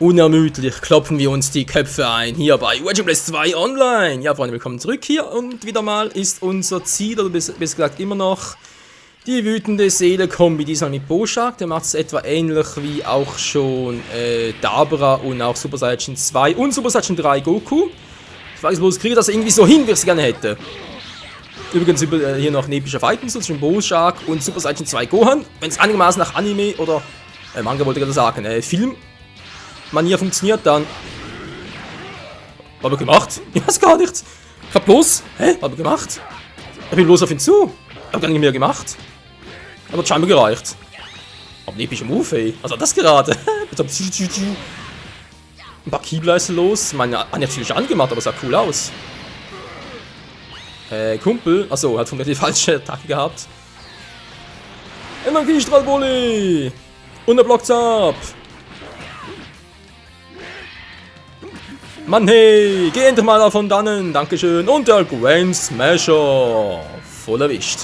Unermüdlich klopfen wir uns die Köpfe ein, hier bei Wedge Blast 2 Online. Ja, Freunde, willkommen zurück hier und wieder mal ist unser Ziel, oder besser gesagt immer noch, die wütende Seele-Kombi, diesmal mit Boschak. Der macht es etwa ähnlich wie auch schon Dabra und auch Super Saiyan 2 und Super Saiyan 3 Goku. Ich weiß bloß, kriege das irgendwie so hin, wie ich es gerne hätte. Übrigens hier noch ein epischer Fight zwischen Boschak und Super Saiyan 2 Gohan. Wenn es einigermaßen nach Anime oder Manga wollte ich gerade sagen, Filmmanier funktioniert, dann... Was hab ich gemacht? Ich weiß gar nichts. Ich hab bloß... Was hab ich gemacht? Ich bin bloß auf ihn zu. Ich hab gar nicht mehr gemacht. Aber hat scheinbar gereicht. Aber ein epischer Move, ey. Also das gerade. Ein paar Keybleister los. Meine hat natürlich angemacht, aber sah cool aus. Kumpel. Achso, hat von mir die falsche Attacke gehabt. Energiestrahlvolley. Und er blockt's ab. Mann, hey. Geh endlich mal davon dannen. Dankeschön. Und der Grand Smasher. Voll erwischt.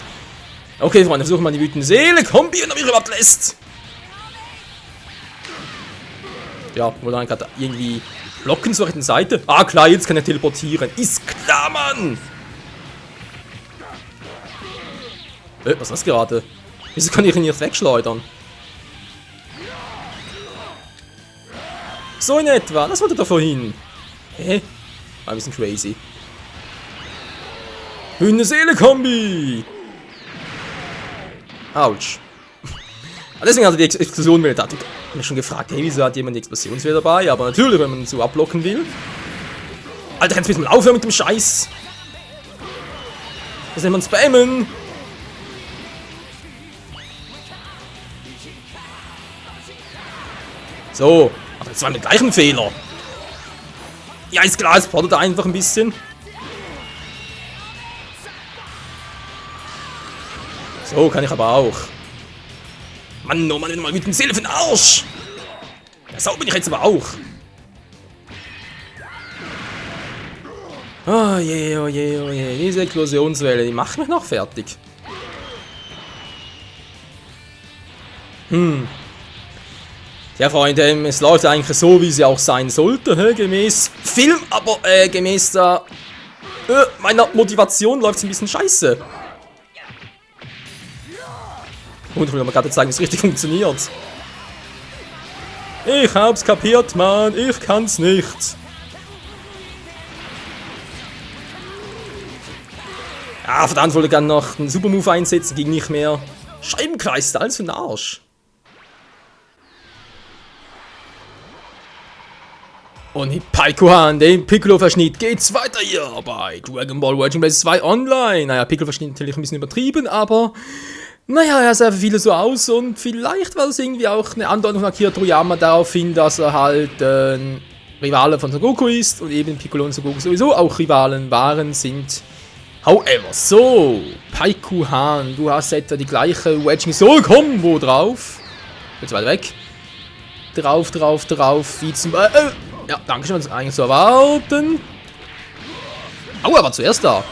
Okay, Freunde, versuchen wir die wütende Seele. Kombi und ob ihr überhaupt lässt. Ja, wo dann gerade irgendwie blocken zur rechten Seite. Ah, klar, jetzt kann er teleportieren. Ist klar, Mann. Was ist das gerade? Wieso kann ich ihn jetzt wegschleudern? So in etwa. Das wollte er vorhin. Hä? War ein bisschen crazy. Wütende Seele-Kombi. Autsch. Deswegen hat er die Explosion wieder da. Ich habe mich schon gefragt, hey, wieso hat jemand die Explosionswelle dabei? Aber natürlich, wenn man so abblocken will. Alter, kannst du mal aufhören mit dem Scheiß? Das nennt man Spammen. So, aber jetzt war mit gleichen Fehler. Ja, ist klar, es fordert einfach ein bisschen. So kann ich aber auch. Mann, oh Mann, wenn du mal mit dem Seele für den Arsch! Ja, so bin ich jetzt aber auch. Oh je, oh je, oh je. Diese Explosionswelle, die macht mich noch fertig. Ja, Freunde, es läuft eigentlich so, wie sie auch sein sollte, gemäß Film, aber gemäß der meiner Motivation läuft es ein bisschen scheiße. Und ich will mal gerade zeigen, wie es richtig funktioniert. Ich hab's kapiert, Mann. Ich kann's nicht. Ja, verdammt, wollte gerne noch einen Supermove einsetzen, ging nicht mehr. Scheibenkreis, alles für den Arsch. Und mit Paikuhan, dem Piccolo-Verschnitt, geht's weiter hier bei Dragon Ball Wedge Blast 2 Online. Naja, Piccolo-Verschnitt natürlich ein bisschen übertrieben, aber... Naja, er sah für viele so aus und vielleicht war das irgendwie auch eine Andeutung von Akira Toriyama darauf hin, dass er halt Rivale von Son Goku ist und eben Piccolo und Son Goku sowieso auch Rivalen sind. However, so, Paikuhan, du hast etwa die gleiche Wedge Soul Combo drauf. Jetzt weiter weg. Drauf, wie zum ja, danke schön, was eigentlich zu erwarten. Au, er war zuerst da.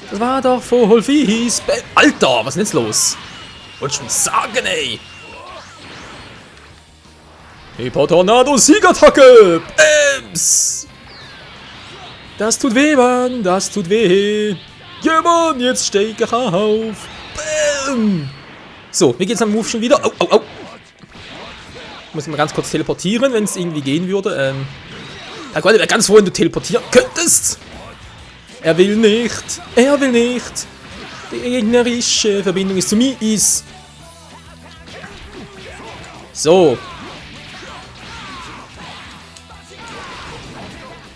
Das war doch voll fies. Alter, was ist denn jetzt los? Wollte schon sagen, ey. Hyper Tornado Siegattacke. Bams. Das tut weh, Mann. Das tut weh. Ja, Mann, jetzt steig ich auf. Bam. So, mir geht's am Move schon wieder. Au, au, au. Ich muss mal ganz kurz teleportieren, wenn es irgendwie gehen würde. Herr Gott, ich wäre ganz froh, wenn du teleportieren könntest. Er will nicht. Er will nicht. Die gegnerische Verbindung ist zu mir. So.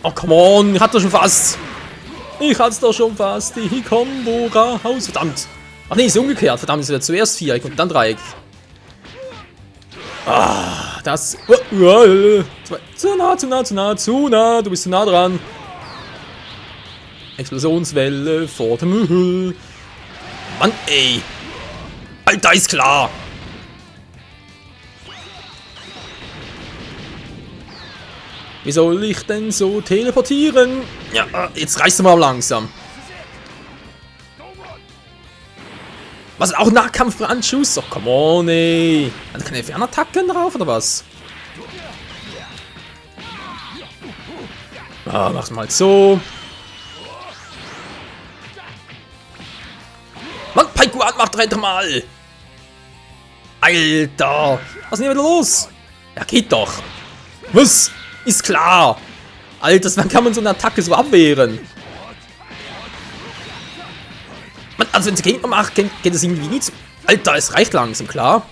Oh, come on. Ich hatte schon fast. Die Combo raus. Verdammt. Ach nee, ist umgekehrt. Verdammt, ist ja zuerst Viereck und dann Dreieck. Ah, das... Zu nah. Du bist zu nah dran. Explosionswelle vor dem Müll. Mann, ey. Alter, ist klar. Wie soll ich denn so teleportieren? Ja, jetzt reißt du mal langsam. Was, auch Nahkampfbrandschuss? Oh, come on, ey. Hat er keine Fernattacken drauf, oder was? Ah, mach's mal so. Mann, Paikuan macht 3 Mal. Alter. Was ist denn wieder los? Ja, geht doch. Was? Ist klar. Alter, wann kann man so eine Attacke so abwehren? Man, also wenn es Gegner macht, geht es irgendwie nie zu... Alter, es reicht langsam, klar.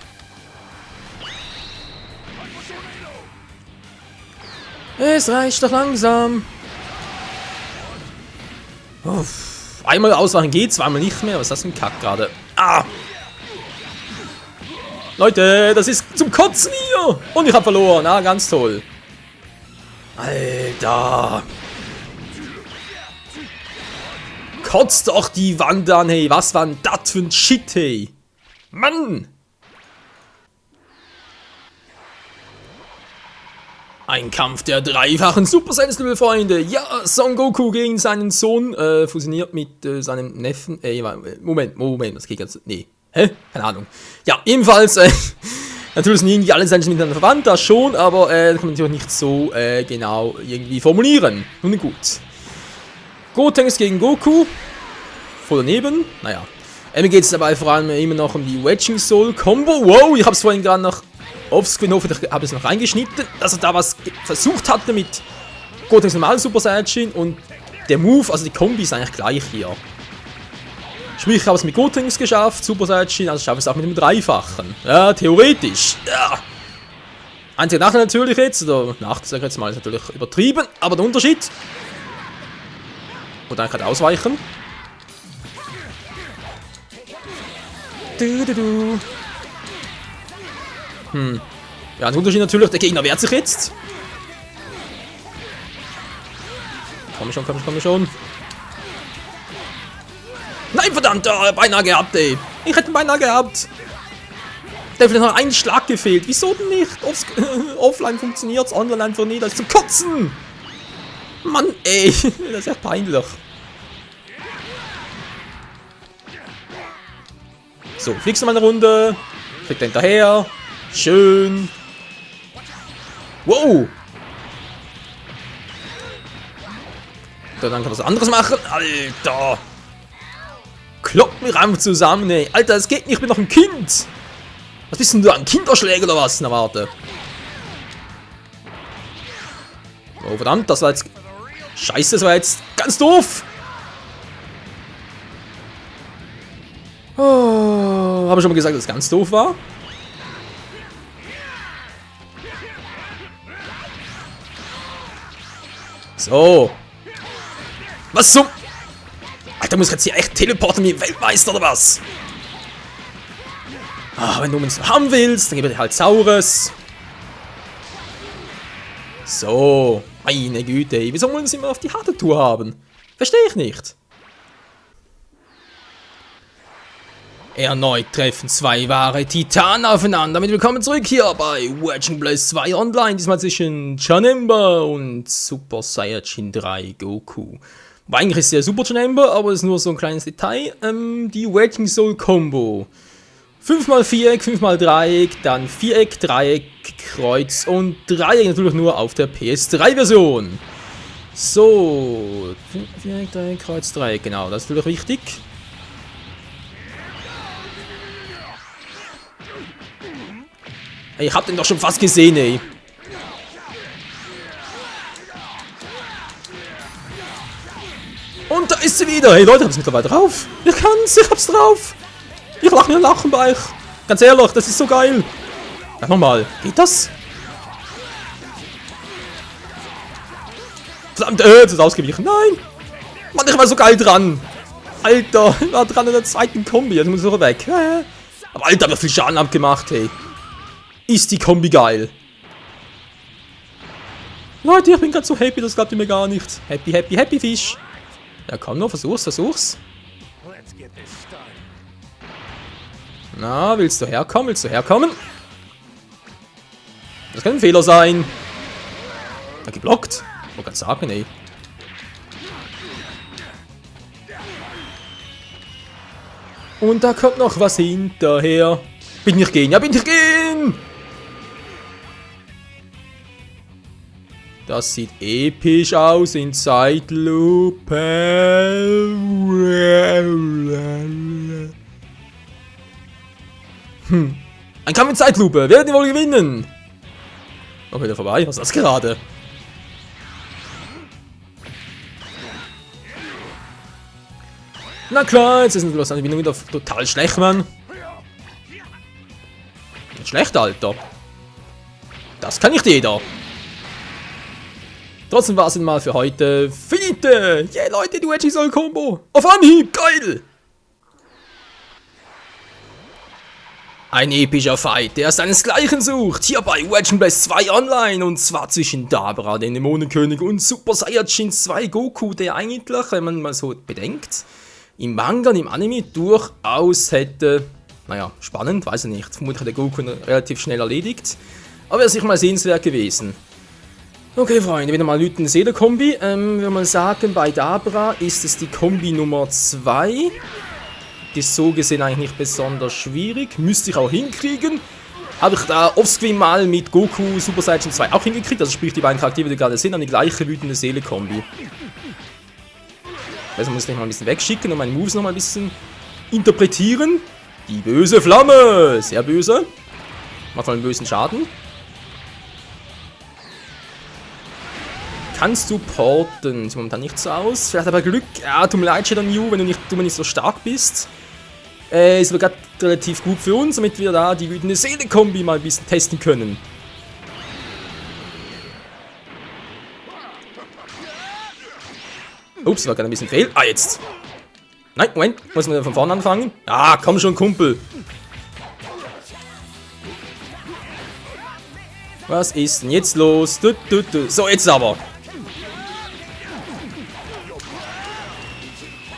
Es reicht doch langsam. Uff. Einmal auswachen geht, zweimal nicht mehr. Was ist das für ein Kack gerade? Ah! Leute, das ist zum Kotzen hier! Und ich habe verloren. Ah, ganz toll. Alter. Kotzt doch die Wand an, hey. Was war denn das für ein Shit, hey? Mann! Ein Kampf der dreifachen Super Saiyan Level, Freunde. Ja, Son Goku gegen seinen Sohn, fusioniert mit seinem Neffen. Moment, was geht jetzt? Nee. Hä? Keine Ahnung. Ja, ebenfalls, natürlich sind irgendwie alle Saiyans miteinander verwandt, das schon, aber das kann man natürlich nicht so genau irgendwie formulieren. Nun gut. Gotenks gegen Goku. Voll daneben. Naja. Mir geht es dabei vor allem immer noch um die Wedging Soul Combo. Wow, ich habe es vorhin gerade noch offscreen, hoffe ich habe es noch reingeschnitten, dass er da was versucht hatte mit Gotenks normalen Super Saiyajin und der Move, also die Kombi ist eigentlich gleich hier. Sprich, ich habe es mit Gotenks geschafft, Super Saiyajin, also schaffe ich es auch mit dem Dreifachen. Ja, theoretisch. Ja. Einziger Nachteil natürlich jetzt, oder Nachteil, sag ich jetzt mal, ist natürlich übertrieben, aber der Unterschied. Und dann kann er ausweichen. Ja, der Unterschied natürlich, der Gegner wehrt sich jetzt. Komm schon. Nein, verdammt, beinahe gehabt, ey. Ich hätte ihn beinahe gehabt. Der hat vielleicht noch einen Schlag gefehlt. Wieso denn nicht? Offline funktioniert's, online einfach nie. Das ist zum Kotzen. Mann, ey. Das ist ja peinlich. So, fliegst du mal eine Runde. Fliegt er hinterher. Schön. Wow. Dann kann er was anderes machen. Alter. Kloppt mich einfach zusammen, ey. Alter, es geht nicht, ich bin noch ein Kind. Was bist denn du, ein Kinderschläger oder was? Na, warte. Oh, verdammt, das war jetzt... Scheiße, das war jetzt ganz doof. Oh, habe ich schon mal gesagt, dass es ganz doof war? So. Was zum... Alter, muss ich jetzt hier echt teleporten wie Weltmeister oder was? Ah, wenn du uns haben willst, dann gib dir halt Saures. So. Meine Güte, ey. Wieso wollen wir uns immer auf die harte Tour haben? Verstehe ich nicht. Erneut treffen zwei wahre Titanen aufeinander. Damit willkommen zurück hier bei Wedging Blaze 2 Online. Diesmal zwischen Janemba und Super Saiyajin 3 Goku. Aber eigentlich ist es ja Super Janemba, aber das ist nur so ein kleines Detail. Die Wedging Soul Combo. 5x Viereck, 5x Dreieck, dann Viereck, Dreieck, Kreuz und Dreieck. Natürlich nur auf der PS3-Version. So. Viereck, Dreieck, Kreuz, Dreieck. Genau, das ist natürlich wichtig. Ich hab den doch schon fast gesehen, ey. Und da ist sie wieder. Hey Leute, hab's mittlerweile drauf. Ich kann's, ich hab's drauf. Ich lach mir Lachen bei euch. Ganz ehrlich, das ist so geil. Ja, nochmal. Geht das? Verdammt, das ist ausgewichen. Nein. Mann, ich war so geil dran. Alter, ich war dran in der zweiten Kombi. Jetzt muss ich weg. Aber Alter, hab ich viel Schaden abgemacht, hey. Ist die Kombi geil. Leute, ich bin gerade so happy, das glaubt ihr mir gar nicht. Happy, happy, happy Fisch. Ja, komm noch, versuch's. Na, willst du herkommen? Das kann ein Fehler sein. Da geblockt. Ich wollte gerade sagen, ey. Und da kommt noch was hinterher. Bin ich gehen? Ja, bin ich gehen! Das sieht episch aus in Zeitlupe. Ein Kampf in Zeitlupe. Werden die wohl gewinnen? Okay, da vorbei. Was ist das gerade? Na klar, jetzt ist natürlich die Verbindung wieder total schlecht, Mann. Schlecht, Alter. Das kann nicht jeder. Trotzdem war es mal für heute. Finite! Yeah, Leute, du Edgy Soul Combo. Auf Anhieb, geil! Ein epischer Fight, der seinesgleichen sucht, hier bei Legend Blast 2 Online, und zwar zwischen Dabra, den Dämonenkönig, und Super Saiyajin 2 Goku, der eigentlich, wenn man mal so bedenkt, im Manga und im Anime durchaus hätte, naja, spannend, weiß ich nicht, vermutlich hat der Goku relativ schnell erledigt, aber wäre sicher mal sehenswert gewesen. Okay, Freunde, wieder mal eine Seele-Kombi, wenn wir mal sagen, bei Dabra ist es die Kombi Nummer 2. Die ist so gesehen eigentlich nicht besonders schwierig. Müsste ich auch hinkriegen. Habe ich da offscreen mal mit Goku Super Saiyajin 2 auch hingekriegt. Also sprich, die beiden Charaktere, die gerade sind, an die gleiche wütende Seele-Kombi. Also muss ich mich mal ein bisschen wegschicken und meine Moves noch mal ein bisschen interpretieren. Die böse Flamme. Sehr böse. Macht mal einen bösen Schaden. Kannst du porten? Sieht momentan nicht so aus. Vielleicht aber Glück. Ja, tut mir leid, Shadow Mew, wenn du nicht so stark bist. Ist aber gerade relativ gut für uns, damit wir da die wütende Seele-Kombi mal ein bisschen testen können. Ups, war gerade ein bisschen fehl. Ah, jetzt. Nein, Moment. Muss man von vorne anfangen? Ah, komm schon, Kumpel. Was ist denn jetzt los? So, jetzt aber.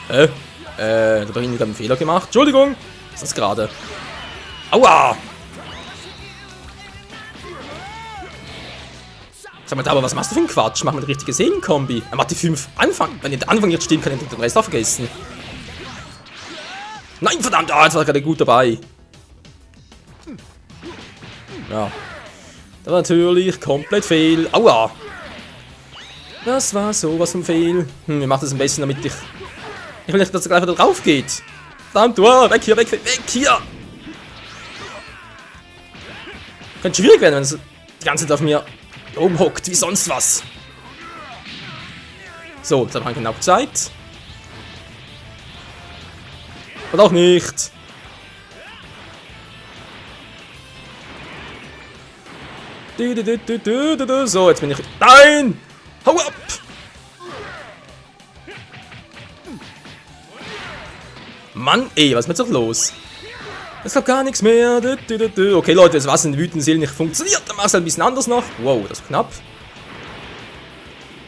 Da habe ich einen Fehler gemacht. Entschuldigung. Was ist das gerade? Aua! Sag mal, aber was machst du für einen Quatsch? Mach mal eine richtige Seelenkombi. Er macht die 5 Anfang. Wenn der Anfang jetzt stimmt, kann ich den Rest auch vergessen. Nein, verdammt! Ah, jetzt war er gerade gut dabei. Ja. Das war natürlich komplett fehl. Aua! Das war sowas von fehl. Wir machen das am besten, damit ich will nicht, dass er gleich wieder drauf geht. Verdammt, weg hier, weg hier! Könnte schwierig werden, wenn es die ganze Zeit auf mir rumhockt, wie sonst was. So, jetzt haben wir genau Zeit. Oder auch nicht. So, jetzt bin ich... Nein! Hau ab! Mann, ey, was ist mit so los? Es gab gar nichts mehr. Okay, Leute, jetzt was in wütenden Seelen nicht funktioniert. Dann machst du ein bisschen anders noch. Wow, das ist knapp.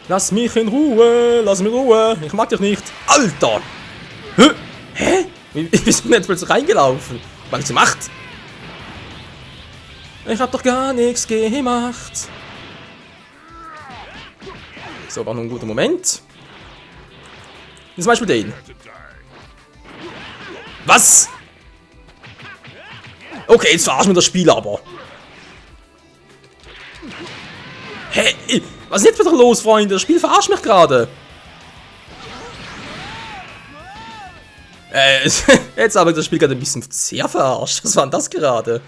Lass mich in Ruhe. Lass mich in Ruhe. Ich mag dich nicht. Alter! Hä? Wie sind wir jetzt plötzlich reingelaufen? Was hast du gemacht? Ich hab doch gar nichts gemacht. So, war noch ein guter Moment. Zum Beispiel den. Was? Okay, jetzt verarschen wir das Spiel aber. Hä? Was ist jetzt wieder los, Freunde? Das Spiel verarscht mich gerade. Jetzt aber das Spiel gerade ein bisschen sehr verarscht. Was war denn das gerade?